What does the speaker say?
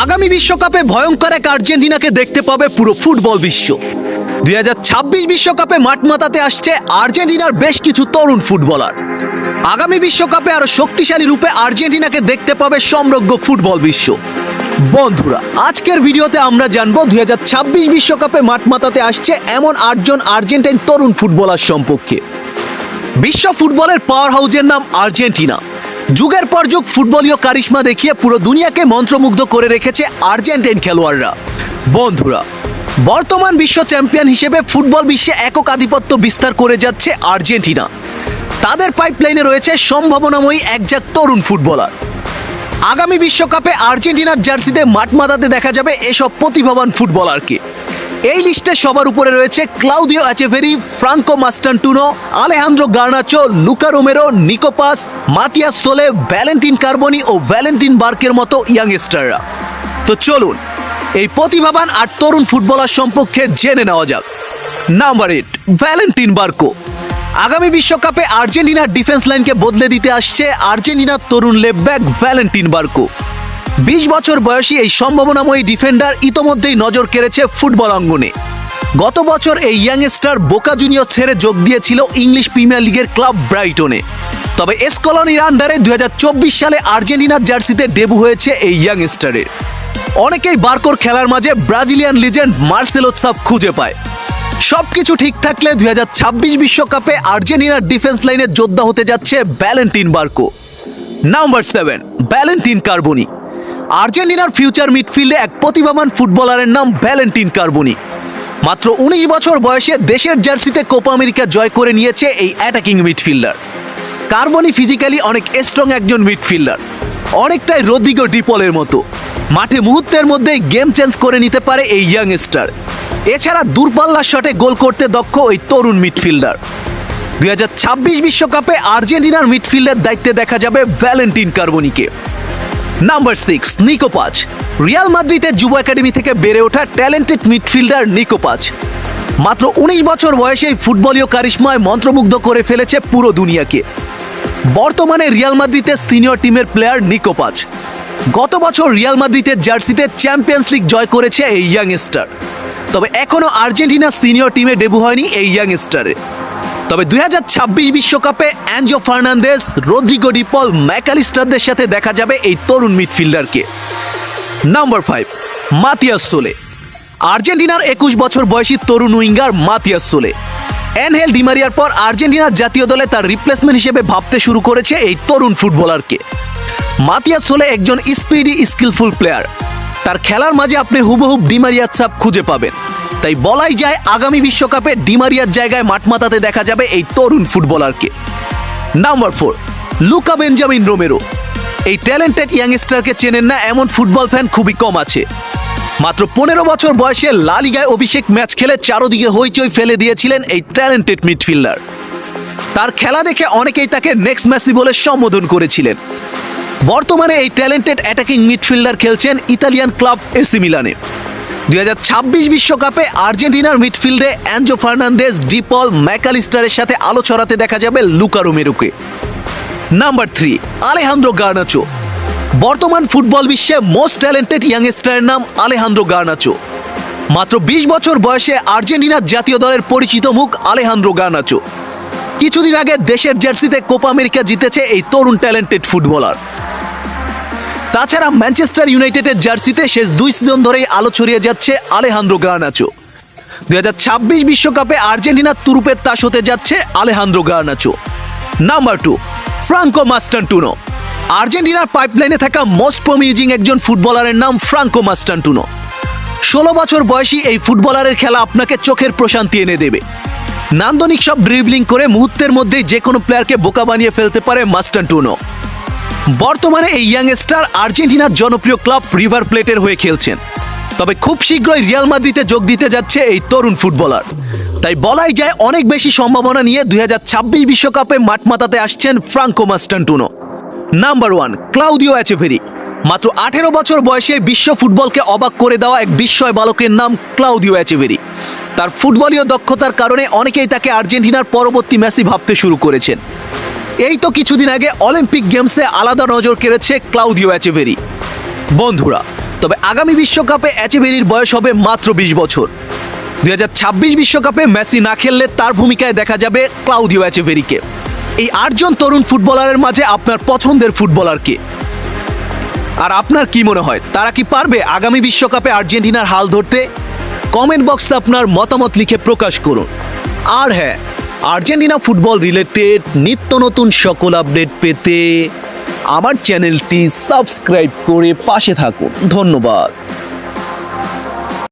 আগামী বিশ্বকাপে ভয়ঙ্কর এক আর্জেন্টিনাকে দেখতে পাবে পুরো ফুটবল বিশ্ব। 2026 বিশ্বকাপে মাঠ মাতাতে আসছে আর্জেন্টিনার বেশ কিছু তরুণ ফুটবলার। আগামী বিশ্বকাপে আরো শক্তিশালী রূপে আর্জেন্টিনাকে দেখতে পাবে সমগ্র ফুটবল বিশ্ব। বন্ধুরা, আজকের ভিডিওতে আমরা জানবো 2026 বিশ্বকাপে মাঠ মাতাতে আসছে এমন 8জন আর্জেন্টাইন তরুণ ফুটবলার সম্পর্কে। বিশ্ব ফুটবলের পাওয়ার হাউসের নাম আর্জেন্টিনা। যুগের পর যুগ ফুটবলীয় কারিশমা দেখিয়ে পুরো দুনিয়াকে মন্ত্রমুগ্ধ করে রেখেছে আর্জেন্টাইন খেলোয়াড়রা। বন্ধুরা, বর্তমান বিশ্ব চ্যাম্পিয়ন হিসেবে ফুটবল বিশ্বে একক আধিপত্য বিস্তার করে যাচ্ছে আর্জেন্টিনা। তাদের পাইপলাইনে রয়েছে সম্ভাবনাময়ী একজাক তরুণ ফুটবলার। আগামী বিশ্বকাপে আর্জেন্টিনার জার্সিতে মাঠ মাতাতে দেখা যাবে এসব প্রতিভাবান ফুটবলারকে। এই লিস্টে সবার উপরে রয়েছে Claudio Echeverri, Franco Mastantuono, Alejandro Garnacho, Luka Romero, Nico Paz, Matias Soule, Valentin Carboni ও ভ্যালেন্টিন বার্কের মতো ইয়াংস্টাররা। তো চলুন এই প্রতিভাবান আর তরুণ ফুটবলার সম্পর্কে জেনে নেওয়া যাক। Number 8, Valentin Barco. আগামী বিশ্বকাপে আর্জেন্টিনার ডিফেন্স লাইনকে বদলে দিতে আসছে আর্জেন্টিনার তরুণ লেফটব্যাক ভ্যালেন্টিন বার্কো। 20 বছর বয়সী এই সম্ভাবনাময়ী ডিফেন্ডার ইতোমধ্যেই নজর কেড়েছে ফুটবল অঙ্গনে। গত বছর এই ইয়াংস্টার বোকা জুনিয়র ছেড়ে যোগ দিয়েছিল ইংলিশ প্রিমিয়ার লিগের ক্লাব ব্রাইটনে। তবে এসকলনির আন্ডারে 2024 সালে আর্জেন্টিনার জার্সিতে ডেবু হয়েছে এই ইয়াংস্টারের। অনেকেই বার্কোর খেলার মাঝে ব্রাজিলিয়ান লিজেন্ড মার্সেলো সাফ খুঁজে পায়। সবকিছু ঠিক থাকলে 2026 বিশ্বকাপে আর্জেন্টিনার ডিফেন্স লাইনের যোদ্ধা হতে যাচ্ছে Valentin Barco. Number 7, Valentin Carboni. আর্জেন্টিনার ফিউচার মিডফিল্ডে এক প্রতিভাবান ফুটবলারের নাম ভ্যালেন্টিন কার্বনি। মাত্র 19 বছর বয়সে দেশের জার্সিতে কোপা আমেরিকা জয় করে নিয়েছে এই অ্যাটাকিং মিডফিল্ডার। কার্বনি ফিজিক্যালি অনেক স্ট্রং একজন মিডফিল্ডার, অনেকটাই রদ্রিগো ডিপলের মতো। মাঠে মুহূর্তের মধ্যেই গেম চেঞ্জ করে নিতে পারে এই ইয়াংস্টার। এছাড়া দূরপাল্লার শটে গোল করতে দক্ষ এই তরুণ মিডফিল্ডার। 2026 বিশ্বকাপে আর্জেন্টিনার মিডফিল্ডের দায়িত্বে দেখা যাবে ভ্যালেন্টিন কার্বনিকে। Number 6, Nico Paz. রিয়াল মাদ্রিদের যুব একাডেমি থেকে বেড়ে ওঠা ট্যালেন্টেড মিডফিল্ডার নিকো পাস। মাত্র 19 বছর বয়সে ফুটবলীয় কারিশমায় মন্ত্রমুগ্ধ করে ফেলেছে পুরো দুনিয়াকে। বর্তমানে রিয়াল মাদ্রিদের সিনিয়র টিমের প্লেয়ার নিকো পাস। গত বছর রিয়াল মাদ্রিদের জার্সিতে চ্যাম্পিয়ন্স লিগ জয় করেছে এই ইয়াংস্টার। তবে এখনও আর্জেন্টিনার সিনিয়র টিমে ডেবু হয়নি এই ইয়াংস্টারে। তবে 2026 বিশ্বকাপে অ্যাঞ্জো ফার্নান্দেজ, রদ্রিগো ডিপল, ম্যাকালিস্টারদের সাথে দেখা যাবে এই তরুণ মিডফিল্ডারকে। নাম্বার 5, মাতিয়াস সোলে। আর্জেন্টিনার 21 বছর বয়সী তরুণ উইঙ্গার মাতিয়াস সোলে অ্যানহেল ডিমারিয়ার পর আর্জেন্টিনার জাতীয় দলে তার রিপ্লেসমেন্ট হিসেবে ভাবতে শুরু করেছে এই তরুণ ফুটবলারকে। মাতিয়াস সোলে একজন স্পিডি স্কিলফুল প্লেয়ার। তার খেলার মাঝে আপনি হুবহুব ডিমারিয়ার ছাপ খুঁজে পাবেন। তাই বলাই যায় আগামী বিশ্বকাপে ডিমারিয়ার জায়গায় মাঠ মাতাতে দেখা যাবে এই তরুণ ফুটবলারকে। Number 4, Luka Benjamin Romero. এই ট্যালেন্টেড ইয়াংস্টারকে চেনেন না এমন ফুটবল ফ্যান খুবই কম আছে। মাত্র 15 বছর বয়সে লা লিগায় অভিষেক ম্যাচ খেলে চারদিকে হইচই ফেলে দিয়েছিলেন এই ট্যালেন্টেড মিডফিল্ডার। তার খেলা দেখে অনেকেই তাকে নেক্সট মেসি বলে সম্বোধন করেছিলেন। বর্তমানে এই ট্যালেন্টেড অ্যাটাকিং মিডফিল্ডার খেলছেন ইতালিয়ান ক্লাব এসি মিলানে। 2026 বিশ্বকাপে আর্জেন্টিনার মিডফিল্ডে অ্যাঞ্জো ফার্নান্দেজ, ডিপল, ম্যাকালিস্টারের সাথে আলো ছড়াতে দেখা যাবে লুকা রোমেরোকে। Number 3, Alejandro Garnacho. বর্তমান ফুটবল বিশ্বে মোস্ট ট্যালেন্টেড ইয়াংস্টারের নাম আলেহান্দ্রো গার্নাচো। মাত্র 20 বছর বয়সে আর্জেন্টিনার জাতীয় দলের পরিচিত মুখ আলেহান্দ্রো গার্নাচো। কিছুদিন আগে দেশের জার্সিতে কোপা আমেরিকা জিতেছে এই তরুণ ট্যালেন্টেড ফুটবলার। তাছাড়া ম্যানচেস্টার ইউনাইটেডের জার্সিতে শেষ 2 সিজন ধরেই আলো ছড়িয়ে যাচ্ছে আলেহান্দ্রো গার্নাচো। 2026 বিশ্বকাপে আর্জেন্টিনার তুরুপের তাস হতে যাচ্ছে আলেহান্দ্রো গার্নাচো। Number 2, Franco মাস্টান্টুনো। আর্জেন্টিনার পাইপলাইনে থাকা মোস্ট প্রমিজিং একজন ফুটবলারের নাম ফ্রাঙ্কো মাস্টান্টুনো। 16 বছর বয়সী এই ফুটবলারের খেলা আপনাকে চোখের প্রশান্তি এনে দেবে। নান্দনিক সব ড্রিবলিং করে মুহূর্তের মধ্যেই যে কোনো প্লেয়ারকে বোকা বানিয়ে ফেলতে পারে মাস্টান্টুনো। বর্তমানে এই ইয়াংস্টার আর্জেন্টিনার জনপ্রিয় ক্লাব রিভার প্লেটের হয়ে খেলছেন। তবে খুব শীঘ্রই রিয়াল মাদ্রিদে যোগ দিতে যাচ্ছে এই তরুণ ফুটবলার। তাই বলাই যায় অনেক বেশি সম্ভাবনা নিয়ে 2026 বিশ্বকাপে মাঠ মাতাতে আসছেন ফ্রাঙ্কো মাস্টান্টুনো। Number 1, Claudio Echeverri. মাত্র 18 বছর বয়সে বিশ্ব ফুটবলকে অবাক করে দেওয়া এক বিস্ময় বালকের নাম ক্লাউদিও এচেভেরি। তার ফুটবলীয় দক্ষতার কারণে অনেকেই তাকে আর্জেন্টিনার পরবর্তী মেসি ভাবতে শুরু করেছেন। এই তো কিছুদিন আগে অলিম্পিক গেমসে আলাদা নজর কেড়েছে ক্লাউদিও এচেভেরি। বন্ধুরা, তবে আগামী বিশ্বকাপে এচেভেরির বয়স হবে মাত্র 20 বছর। 2026 বিশ্বকাপে মেসি না খেললে তার ভূমিকায় দেখা যাবে ক্লাউদিও এচেভেরিকে। এই 8 জন তরুণ ফুটবলারের মাঝে আপনার পছন্দের ফুটবলার কে? আর আপনার কি মনে হয় তারা কি পারবে আগামী বিশ্বকাপে আর্জেন্টিনার হাল ধরতে? কমেন্ট বক্সে আপনার মতামত লিখে প্রকাশ করুন। আর হ্যাঁ, আর্জেন্টিনা ফুটবল রিলেটেড নিত্য নতুন সকল আপডেট পেতে আমার চ্যানেলটি সাবস্ক্রাইব করে পাশে থাকুন। ধন্যবাদ।